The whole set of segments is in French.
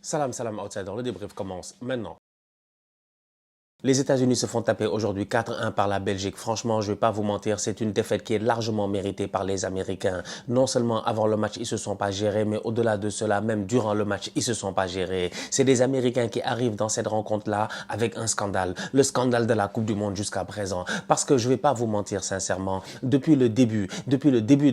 Salam, salam, outsider. Le débrief commence maintenant. Les États-Unis se font taper aujourd'hui 4-1 par la Belgique. Franchement, je ne vais pas vous mentir, c'est une défaite qui est largement méritée par les Américains. Non seulement avant le match, ils ne se sont pas gérés, mais au-delà de cela, même durant le match, ils ne se sont pas gérés. C'est des Américains qui arrivent dans cette rencontre-là avec un scandale. Le scandale de la Coupe du Monde jusqu'à présent. Parce que je ne vais pas vous mentir sincèrement, depuis le début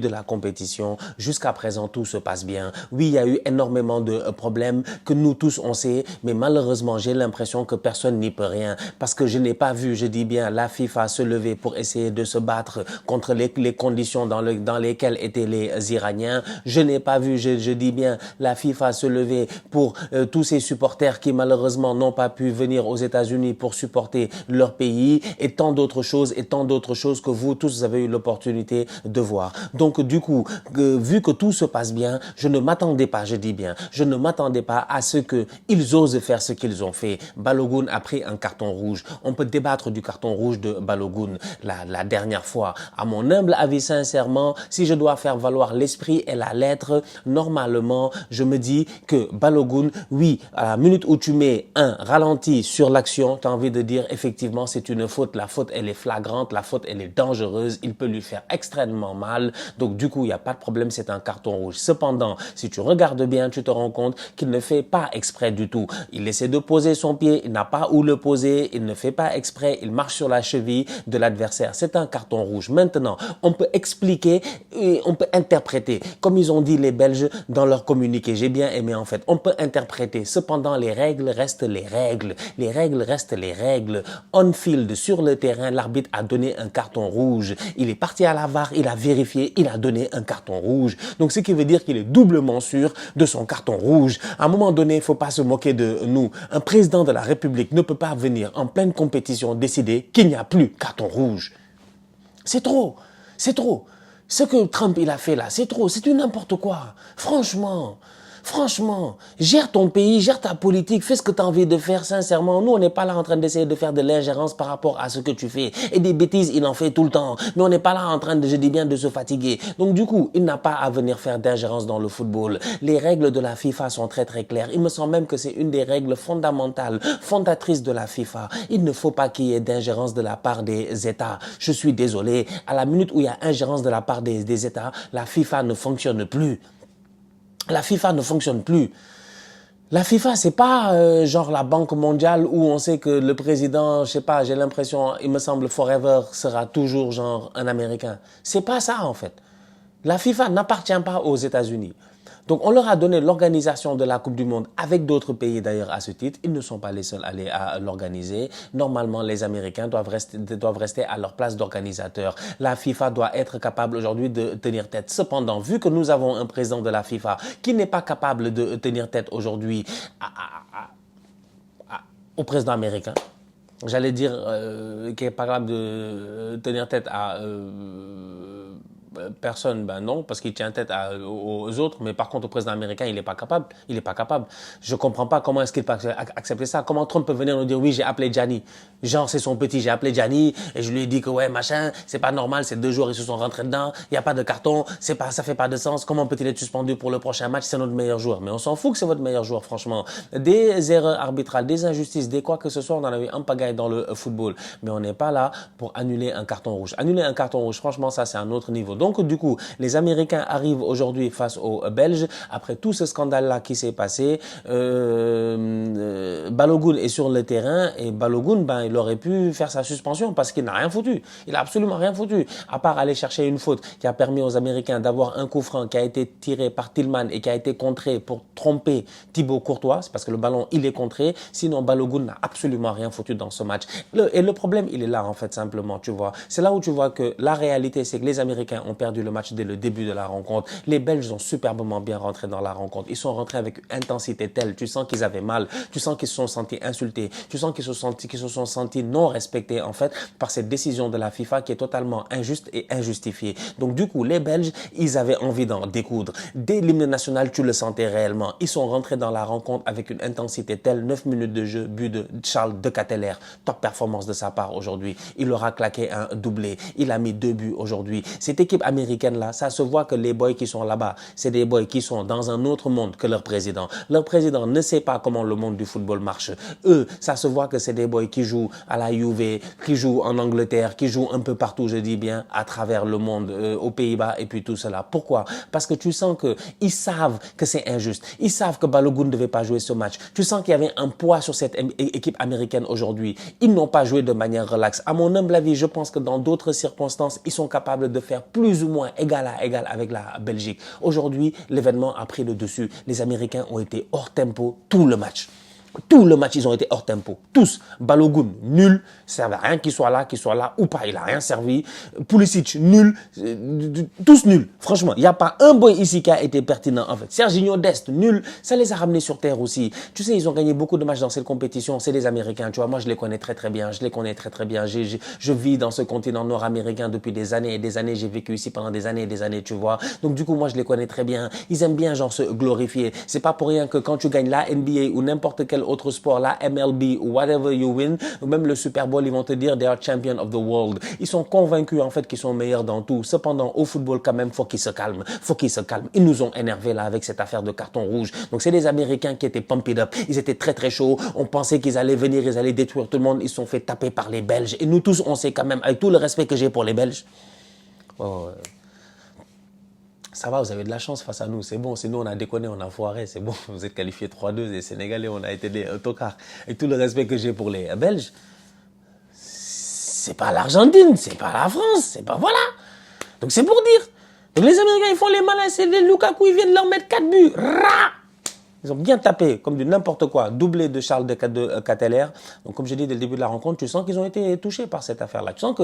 de la compétition, jusqu'à présent, tout se passe bien. Oui, il y a eu énormément de problèmes que nous tous on sait, mais malheureusement, j'ai l'impression que personne n'y peut rien. Parce que je n'ai pas vu, je dis bien, la FIFA se lever pour essayer de se battre contre les conditions dans lesquelles étaient les Iraniens. Je n'ai pas vu, je dis bien, la FIFA se lever pour tous ces supporters qui malheureusement n'ont pas pu venir aux États-Unis pour supporter leur pays et tant d'autres choses que vous tous avez eu l'opportunité de voir. Donc du coup, vu que tout se passe bien, je ne m'attendais pas, je dis bien, je ne m'attendais pas à ce qu'ils osent faire ce qu'ils ont fait. Balogun a pris un carton rouge. On peut débattre du carton rouge de Balogun la dernière fois. À mon humble avis, sincèrement, si je dois faire valoir l'esprit et la lettre, normalement, je me dis que Balogun, oui, à la minute où tu mets un ralenti sur l'action, tu as envie de dire effectivement c'est une faute. La faute, elle est flagrante, la faute, elle est dangereuse, il peut lui faire extrêmement mal. Donc du coup, il n'y a pas de problème, c'est un carton rouge. Cependant, si tu regardes bien, tu te rends compte qu'il ne fait pas exprès du tout. Il essaie de poser son pied, il n'a pas où le poser, il ne fait pas exprès, il marche sur la cheville de l'adversaire. C'est un carton rouge. Maintenant, on peut expliquer et on peut interpréter. Comme ils ont dit les Belges dans leur communiqué, j'ai bien aimé en fait. On peut interpréter. Cependant, les règles restent les règles. Les règles restent les règles. On-field, sur le terrain, l'arbitre a donné un carton rouge. Il est parti à la VAR, il a vérifié, il a donné un carton rouge. Donc, ce qui veut dire qu'il est doublement sûr de son carton rouge. À un moment donné, il ne faut pas se moquer de nous. Un président de la République ne peut pas venir en pleine compétition décider qu'il n'y a plus carton rouge. C'est trop, c'est trop. Ce que Trump il a fait là, c'est trop, c'est du n'importe quoi. Franchement, gère ton pays, gère ta politique, fais ce que tu as envie de faire sincèrement. Nous, on n'est pas là en train d'essayer de faire de l'ingérence par rapport à ce que tu fais. Et des bêtises, il en fait tout le temps. Mais on n'est pas là en train de, je dis bien, de se fatiguer. Donc du coup, il n'a pas à venir faire d'ingérence dans le football. Les règles de la FIFA sont très très claires. Il me semble même que c'est une des règles fondamentales, fondatrices de la FIFA. Il ne faut pas qu'il y ait d'ingérence de la part des États. Je suis désolé, à la minute où il y a ingérence de la part des États, la FIFA ne fonctionne plus. La FIFA ne fonctionne plus. La FIFA, c'est pas genre la Banque mondiale où on sait que le président, je sais pas, j'ai l'impression, il me semble, forever sera toujours genre un Américain. C'est pas ça en fait. La FIFA n'appartient pas aux États-Unis. Donc on leur a donné l'organisation de la Coupe du Monde avec d'autres pays d'ailleurs à ce titre. Ils ne sont pas les seuls à l'organiser. Normalement, les Américains doivent rester à leur place d'organisateur. La FIFA doit être capable aujourd'hui de tenir tête. Cependant, vu que nous avons un président de la FIFA qui n'est pas capable de tenir tête aujourd'hui au président américain, j'allais dire qui est pas capable de tenir tête à personne, ben non, parce qu'il tient tête aux autres, mais par contre au président américain, il n'est pas capable. Il n'est pas capable. Je ne comprends pas comment est-ce qu'il peut accepter ça. Comment Trump peut venir nous dire, oui, j'ai appelé Gianni. Genre, c'est son petit, j'ai appelé Gianni et je lui ai dit que ouais, machin, c'est pas normal, c'est 2 jours, ils se sont rentrés dedans, il n'y a pas de carton, ça fait pas de sens. Comment peut-il être suspendu pour le prochain match? C'est notre meilleur joueur. Mais on s'en fout que c'est votre meilleur joueur, franchement. Des erreurs arbitrales, des injustices, des quoi que ce soit, on en a eu un pagaille dans le football. Mais on n'est pas là pour annuler un carton rouge. Annuler un carton rouge, franchement, ça, c'est un autre niveau. Donc, du coup, les Américains arrivent aujourd'hui face aux Belges. Après tout ce scandale-là qui s'est passé, Balogun est sur le terrain et Balogun, ben, il aurait pu faire sa suspension parce qu'il n'a rien foutu. Il a absolument rien foutu. À part aller chercher une faute qui a permis aux Américains d'avoir un coup franc qui a été tiré par Tillman et qui a été contré pour tromper Thibaut Courtois. C'est parce que le ballon, il est contré. Sinon, Balogun n'a absolument rien foutu dans ce match. Et le problème, il est là, en fait, simplement, tu vois. C'est là où tu vois que la réalité, c'est que les Américains ont perdu le match dès le début de la rencontre. Les Belges ont superbement bien rentré dans la rencontre. Ils sont rentrés avec une intensité telle. Tu sens qu'ils avaient mal. Tu sens qu'ils se sont sentis insultés. Tu sens qu'ils se sont sentis non respectés, en fait, par cette décision de la FIFA qui est totalement injuste et injustifiée. Donc, du coup, les Belges, ils avaient envie d'en découdre. Dès l'hymne national, tu le sentais réellement. Ils sont rentrés dans la rencontre avec une intensité telle. 9 minutes de jeu, but de Charles De Ketelaere. Top performance de sa part aujourd'hui. Il aura claqué un doublé. Il a mis 2 buts aujourd'hui. Cette équipe américaine là, ça se voit que les boys qui sont là-bas, c'est des boys qui sont dans un autre monde que leur président. Leur président ne sait pas comment le monde du football marche. Eux, ça se voit que c'est des boys qui jouent à la Juve, qui jouent en Angleterre, qui jouent un peu partout, je dis bien, à travers le monde, aux Pays-Bas et puis tout cela. Pourquoi? Parce que tu sens que ils savent que c'est injuste. Ils savent que Balogun ne devait pas jouer ce match. Tu sens qu'il y avait un poids sur cette équipe américaine aujourd'hui. Ils n'ont pas joué de manière relaxe. À mon humble avis, je pense que dans d'autres circonstances, ils sont capables de faire plus ou moins égal à égal avec la Belgique. Aujourd'hui, l'événement a pris le dessus. Les Américains ont été hors tempo tout le match. Tout le match, ils ont été hors tempo. Tous. Balogun, nul. Ça servait à rien qu'il soit là ou pas. Il n'a rien servi. Pulisic, nul. Tous nuls. Franchement, il n'y a pas un boy ici qui a été pertinent, en fait. Serginho Dest, nul. Ça les a ramenés sur terre aussi. Tu sais, ils ont gagné beaucoup de matchs dans cette compétition. C'est des Américains. Tu vois, moi, je les connais très, très bien. Je les connais très, très bien. Je vis dans ce continent nord-américain depuis des années et des années. J'ai vécu ici pendant des années et des années, tu vois. Donc, du coup, moi, je les connais très bien. Ils aiment bien, genre, se glorifier. C'est pas pour rien que quand tu gagnes la NBA ou n'importe quel autre sport, la MLB ou whatever you win, ou même le Super Bowl, ils vont te dire they are champions of the world. Ils sont convaincus en fait qu'ils sont meilleurs dans tout. Cependant, au football quand même, faut qu'ils se calment. Faut qu'ils se calment. Ils nous ont énervés là avec cette affaire de carton rouge. Donc c'est des Américains qui étaient pumped up. Ils étaient très très chauds. On pensait qu'ils allaient venir, ils allaient détruire tout le monde. Ils se sont fait taper par les Belges. Et nous tous, on sait quand même, avec tout le respect que j'ai pour les Belges, ça va, vous avez de la chance face à nous, c'est bon. Sinon, on a déconné, on a foiré, c'est bon. Vous êtes qualifiés 3-2, les Sénégalais, on a été des tocards. Avec tout le respect que j'ai pour les Belges, c'est pas l'Argentine, c'est pas la France, c'est pas... Voilà. Donc, c'est pour dire. Donc, les Américains, ils font les malins, c'est les Lukaku, ils viennent leur mettre 4 buts. Rah! Ils ont bien tapé, comme du n'importe quoi, doublé de Charles de Ketteler. Donc, comme j'ai dit dès le début de la rencontre, tu sens qu'ils ont été touchés par cette affaire-là. Tu sens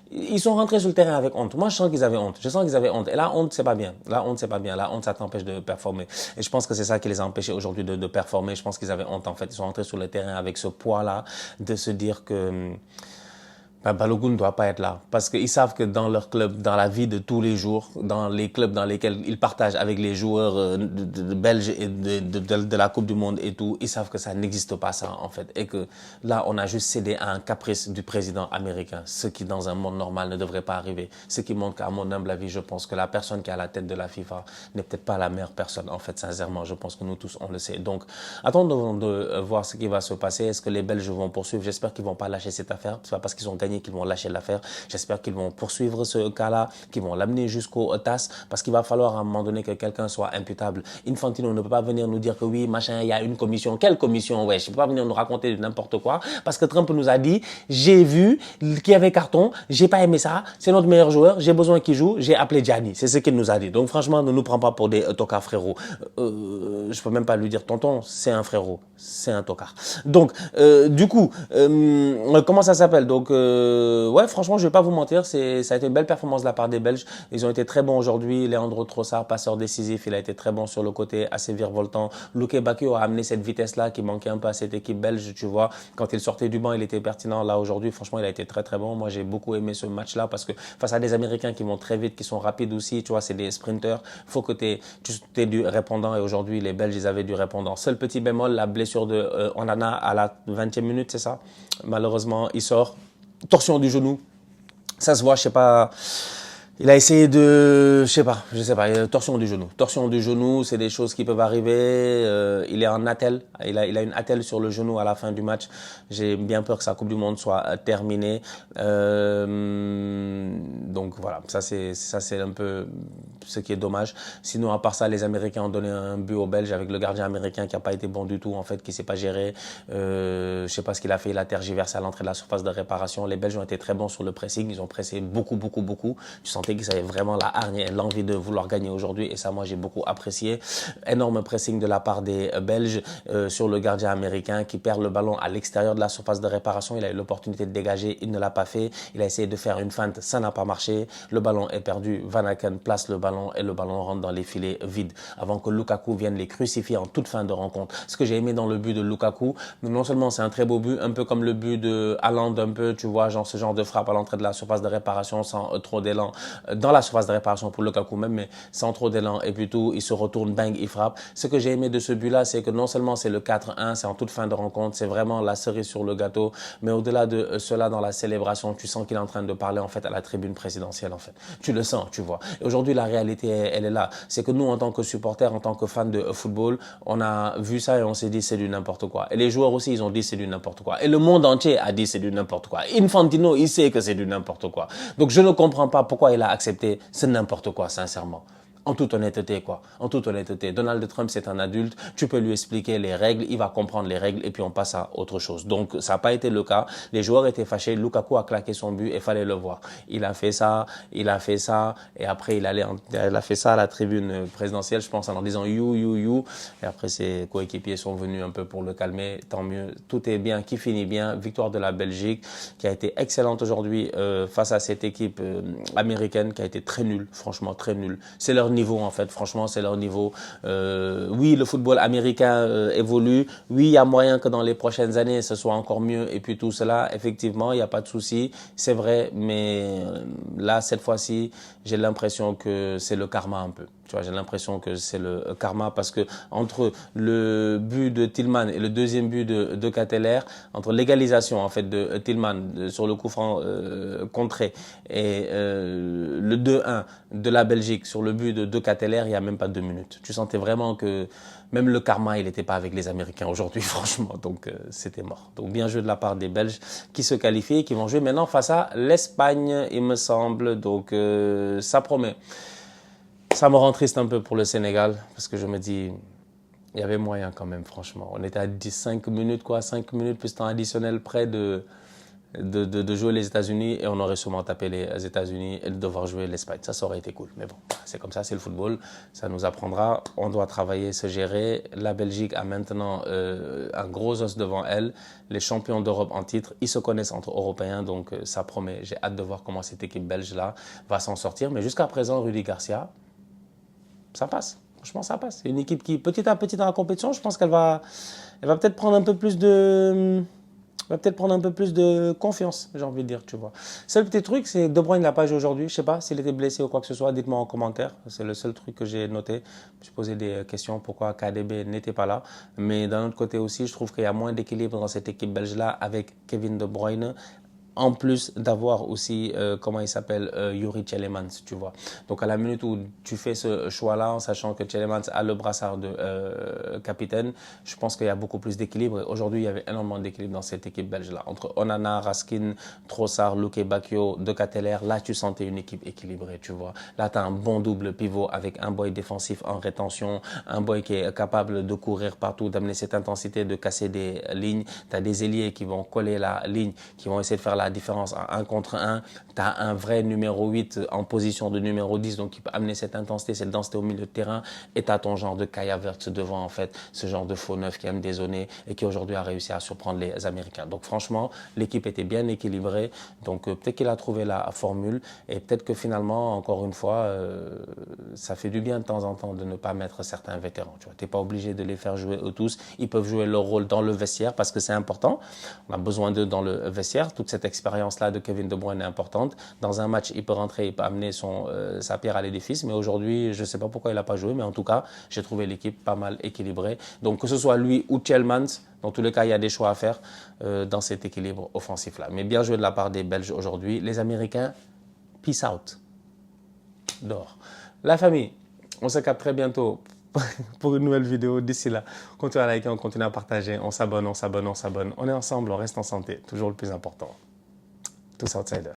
qu'ils sont rentrés sur le terrain avec honte. Moi, je sens qu'ils avaient honte. Je sens qu'ils avaient honte. Et la honte, c'est pas bien. La honte, c'est pas bien. La honte, ça t'empêche de performer. Et je pense que c'est ça qui les a empêchés aujourd'hui de performer. Je pense qu'ils avaient honte, en fait. Ils sont rentrés sur le terrain avec ce poids-là de se dire que... Balogun ne doit pas être là parce qu'ils savent que dans leur club, dans la vie de tous les jours, dans les clubs dans lesquels ils partagent avec les joueurs belges et de la Coupe du Monde et tout, ils savent que ça n'existe pas ça en fait et que là on a juste cédé à un caprice du président américain, ce qui dans un monde normal ne devrait pas arriver, ce qui montre qu'à mon humble avis, je pense que la personne qui est à la tête de la FIFA n'est peut-être pas la meilleure personne en fait, sincèrement, je pense que nous tous on le sait. Donc attendons de voir ce qui va se passer. Est-ce que les Belges vont poursuivre? J'espère qu'ils vont pas lâcher cette affaire, c'est pas parce qu'ils ont gagné qu'ils vont lâcher l'affaire. J'espère qu'ils vont poursuivre ce cas-là, qu'ils vont l'amener jusqu'au TAS, parce qu'il va falloir à un moment donné que quelqu'un soit imputable. Infantino ne peut pas venir nous dire que oui, machin, il y a une commission. Quelle commission? Ouais, je ne peux pas venir nous raconter n'importe quoi, parce que Trump nous a dit, j'ai vu qu'il y avait carton, j'ai pas aimé ça, c'est notre meilleur joueur, j'ai besoin qu'il joue, j'ai appelé Gianni. C'est ce qu'il nous a dit. Donc franchement, ne nous prends pas pour des tocards frérots. Je peux même pas lui dire tonton, c'est un frérot, c'est un tocard. Donc, du coup, comment ça s'appelle? Donc, ouais, franchement, je vais pas vous mentir, ça a été une belle performance de la part des Belges. Ils ont été très bons aujourd'hui. Leandro Trossard, passeur décisif, il a été très bon sur le côté, assez virevoltant. Luke Bakio a amené cette vitesse-là qui manquait un peu à cette équipe belge, tu vois. Quand il sortait du banc, il était pertinent. Là, aujourd'hui, franchement, il a été très, très bon. Moi, j'ai beaucoup aimé ce match-là parce que face à des Américains qui vont très vite, qui sont rapides aussi, tu vois, c'est des sprinters. Faut que tu aies du répondant et aujourd'hui, les Belges, ils avaient du répondant. Seul petit bémol, la blessure de Onana à la 20e minute, c'est ça? Malheureusement, il sort. Torsion du genou, ça se voit, je sais pas. Il a essayé de, je sais pas, torsion du genou. Torsion du genou, c'est des choses qui peuvent arriver. Il est en attelle, il a une attelle sur le genou à la fin du match. J'ai bien peur que sa Coupe du Monde soit terminée. Donc voilà, ça c'est un peu ce qui est dommage. Sinon, à part ça, les Américains ont donné un but aux Belges avec le gardien américain qui a pas été bon du tout en fait, qui s'est pas géré. Je sais pas ce qu'il a fait, il a tergiversé à l'entrée de la surface de réparation. Les Belges ont été très bons sur le pressing, ils ont pressé beaucoup. Tu sentais qu'ils avaient vraiment la hargne et l'envie de vouloir gagner aujourd'hui et ça, moi, j'ai beaucoup apprécié. Énorme pressing de la part des Belges sur le gardien américain qui perd le ballon à l'extérieur de la surface de réparation. Il a eu l'opportunité de dégager, il ne l'a pas fait. Il a essayé de faire une feinte, ça n'a pas marché. Le ballon est perdu. Van Aken place le ballon et le ballon rentre dans les filets vides avant que Lukaku vienne les crucifier en toute fin de rencontre. Ce que j'ai aimé dans le but de Lukaku, non seulement c'est un très beau but, un peu comme le but de Haaland, un peu, tu vois, genre ce genre de frappe à l'entrée de la surface de réparation sans trop d'élan. dans la surface de réparation pour Lukaku même, mais sans trop d'élan. Et puis tout, il se retourne, bang, il frappe. Ce que j'ai aimé de ce but-là, c'est que non seulement c'est le 4-1, c'est en toute fin de rencontre, c'est vraiment la cerise sur le gâteau, mais au-delà de cela, dans la célébration, tu sens qu'il est en train de parler en fait à la tribune présidentielle en fait. Tu le sens, tu vois. Et aujourd'hui, la réalité, elle est là. C'est que nous, en tant que supporters, en tant que fans de football, on a vu ça et on s'est dit c'est du n'importe quoi. Et les joueurs aussi, ils ont dit c'est du n'importe quoi. Et le monde entier a dit c'est du n'importe quoi. Infantino, il sait que c'est du n'importe quoi. Donc je ne comprends pas pourquoi il a accepté ce n'importe quoi, sincèrement. En toute honnêteté, quoi. En toute honnêteté. Donald Trump, c'est un adulte. Tu peux lui expliquer les règles. Il va comprendre les règles et puis on passe à autre chose. Donc, ça n'a pas été le cas. Les joueurs étaient fâchés. Lukaku a claqué son but et fallait le voir. Il a fait ça et après, il a fait ça à la tribune présidentielle, je pense, en disant you, you, you. Et après, ses coéquipiers sont venus un peu pour le calmer. Tant mieux. Tout est bien, qui finit bien. Victoire de la Belgique qui a été excellente aujourd'hui face à cette équipe américaine qui a été très nulle. Franchement, très nulle. C'est leur niveau en fait, franchement c'est leur niveau. Oui, le football américain évolue, oui il y a moyen que dans les prochaines années ce soit encore mieux et puis tout cela, effectivement il n'y a pas de souci, c'est vrai, mais là cette fois-ci j'ai l'impression que c'est le karma un peu. Tu vois, j'ai l'impression que c'est le karma parce que entre le but de Tillman et le deuxième but de Catteller, entre l'égalisation en fait de Tillman sur le coup franc contré et le 2-1 de la Belgique sur le but de Catteller, il n'y a même pas 2 minutes. Tu sentais vraiment que même le karma, il n'était pas avec les Américains aujourd'hui, franchement. Donc, c'était mort. Donc, bien joué de la part des Belges qui se qualifient et qui vont jouer maintenant face à l'Espagne, il me semble. Donc, ça promet. Ça me rend triste un peu pour le Sénégal parce que je me dis, il y avait moyen quand même, franchement. On était à 5 minutes, quoi, 5 minutes plus temps additionnel près de jouer les États-Unis et on aurait sûrement tapé les États-Unis et de devoir jouer l'Espagne. Ça aurait été cool. Mais bon, c'est comme ça, c'est le football. Ça nous apprendra. On doit travailler, se gérer. La Belgique a maintenant un gros os devant elle. Les champions d'Europe en titre, ils se connaissent entre Européens, donc ça promet. J'ai hâte de voir comment cette équipe belge-là va s'en sortir. Mais jusqu'à présent, Rudy Garcia, ça passe. Franchement, ça passe. C'est une équipe qui, petit à petit dans la compétition, je pense qu'elle va peut-être prendre un peu plus de... va peut-être prendre un peu plus de confiance, j'ai envie de dire, tu vois. Seul petit truc, c'est De Bruyne ne l'a pas joué aujourd'hui. Je sais pas s'il était blessé ou quoi que ce soit. Dites-moi en commentaire. C'est le seul truc que j'ai noté. Je me suis posé des questions pourquoi KDB n'était pas là. Mais d'un autre côté aussi, je trouve qu'il y a moins d'équilibre dans cette équipe belge-là avec Kevin De Bruyne. En plus d'avoir aussi, comment il s'appelle, Yuri Tielemans, tu vois. Donc à la minute où tu fais ce choix-là, en sachant que Tielemans a le brassard de capitaine, je pense qu'il y a beaucoup plus d'équilibre. Aujourd'hui, il y avait énormément d'équilibre dans cette équipe belge-là. Entre Onana, Raskin, Trossard, Luke Bacchio, De Catteller, là tu sentais une équipe équilibrée, tu vois. Là tu as un bon double pivot avec un boy défensif en rétention, un boy qui est capable de courir partout, d'amener cette intensité, de casser des lignes. Tu as des ailiers qui vont coller la ligne, qui vont essayer de faire la différence en 1 contre 1. Tu as un vrai numéro 8 en position de numéro 10, donc qui peut amener cette intensité, cette densité au milieu de terrain. Et tu as ton genre de Kai Havertz devant, en fait, ce genre de faux neuf qui aime dézonner et qui aujourd'hui a réussi à surprendre les Américains. Donc franchement, l'équipe était bien équilibrée. Donc peut-être qu'il a trouvé la formule et peut-être que finalement, encore une fois, ça fait du bien de temps en temps de ne pas mettre certains vétérans. Tu n'es pas obligé de les faire jouer eux tous. Ils peuvent jouer leur rôle dans le vestiaire parce que c'est important. On a besoin d'eux dans le vestiaire. Toute cette expérience-là de Kevin De Bruyne est importante. Dans un match, il peut rentrer, il peut amener sa pierre à l'édifice. Mais aujourd'hui, je ne sais pas pourquoi il n'a pas joué. Mais en tout cas, j'ai trouvé l'équipe pas mal équilibrée. Donc que ce soit lui ou Tielemans, dans tous les cas, il y a des choix à faire dans cet équilibre offensif-là. Mais bien joué de la part des Belges aujourd'hui. Les Américains, peace out. Dehors. La famille, on se capte très bientôt pour une nouvelle vidéo. D'ici là, continuez à liker, on continue à partager, on s'abonne, on s'abonne, on s'abonne. On est ensemble, on reste en santé, toujours le plus important. Tous outsiders.